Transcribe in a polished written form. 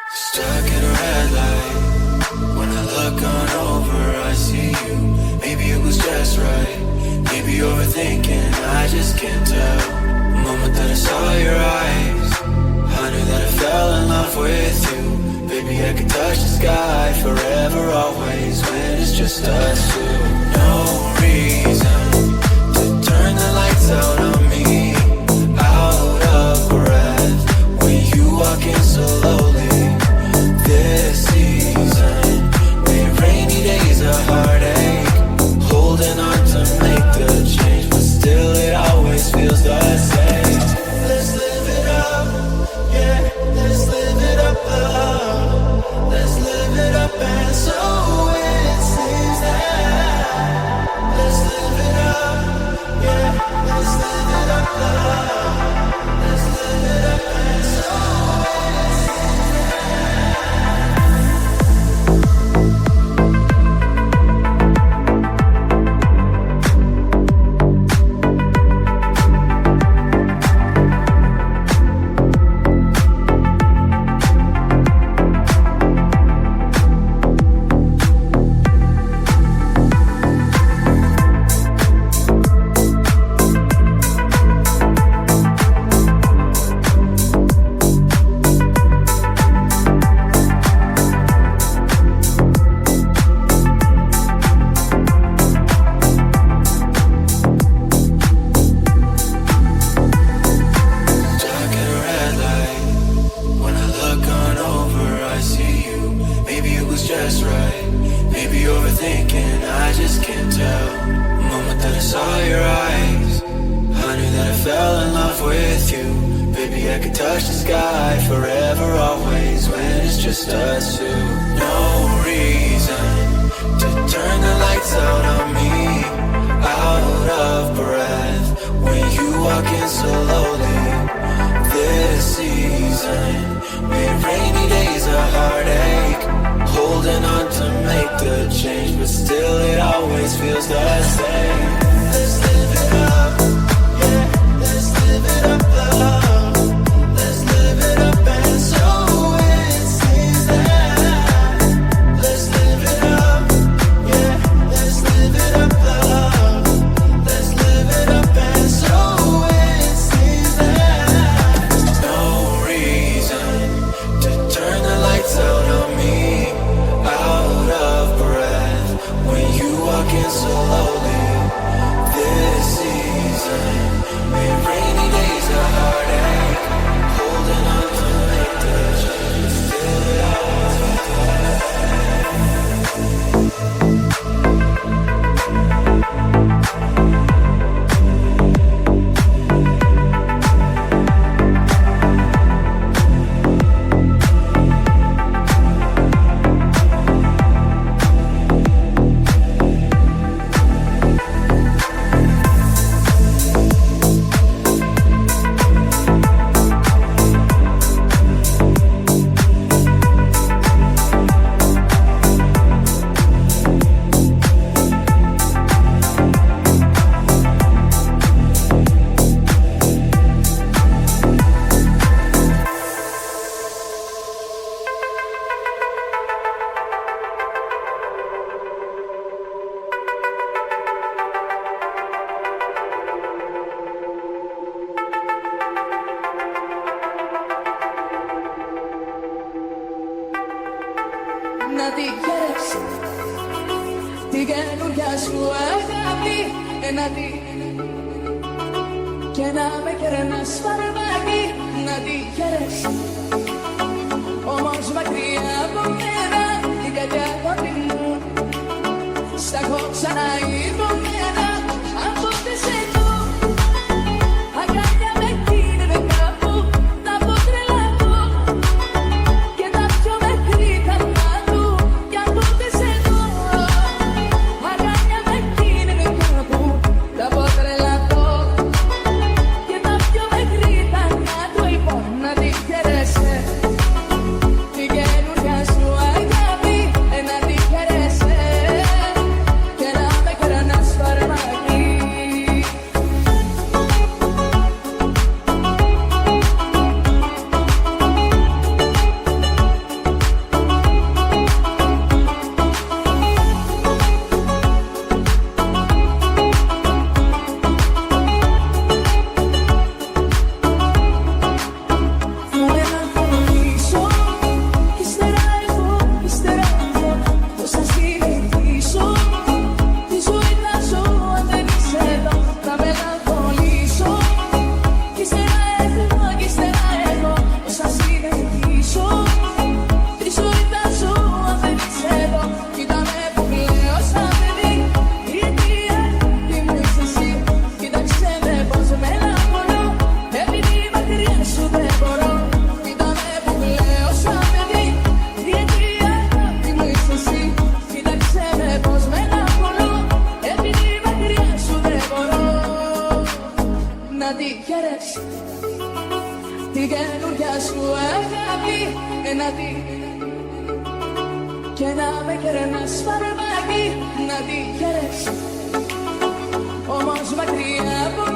Stuck in a red light. When I look on over, I see you. Maybe it was just right. Maybe overthinking, I just can't tell. The moment that I saw your eyes, I knew that I fell in love with you. Baby, I could touch the sky forever, always. When it's just us two. No reason to turn the lights out on me. Out of breath when you walk in slowly. This season made rainy days a heartache. Holding on to make the change, but still it always feels the same. Let's live it up, yeah. Let's live it up, love. Let's live it up, and so it seems that. Let's live it up, yeah. Let's live it up, love. Let's live it up, and so it seems nas την καινούργια σου αγάπη να δει και να με κερνάς φαρμάκι να τη χαιρέσει όμως μακριά από